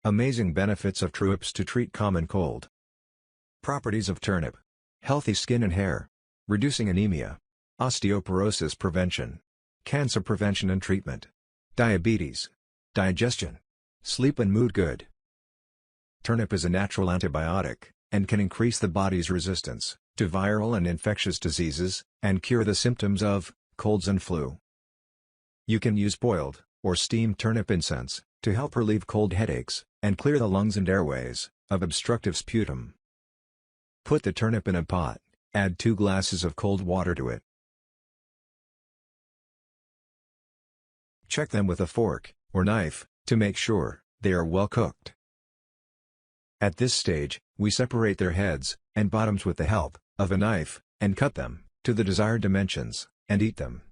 Amazing benefits of turnips to treat common cold. Properties of turnip. Healthy skin and hair. Reducing anemia. Osteoporosis prevention. Cancer prevention and treatment. Diabetes. Digestion. Sleep and mood good. Turnip is a natural antibiotic, and can increase the body's resistance to viral and infectious diseases, and cure the symptoms of colds and flu. You can use boiled, or steamed turnip incense, to help relieve cold headaches, and clear the lungs and airways, of obstructive sputum. Put the turnip in a pot, add 2 glasses of cold water to it. Check them with a fork, or knife, to make sure they are well cooked. At this stage, we separate their heads and bottoms with the help of a knife, and cut them to the desired dimensions, and eat them.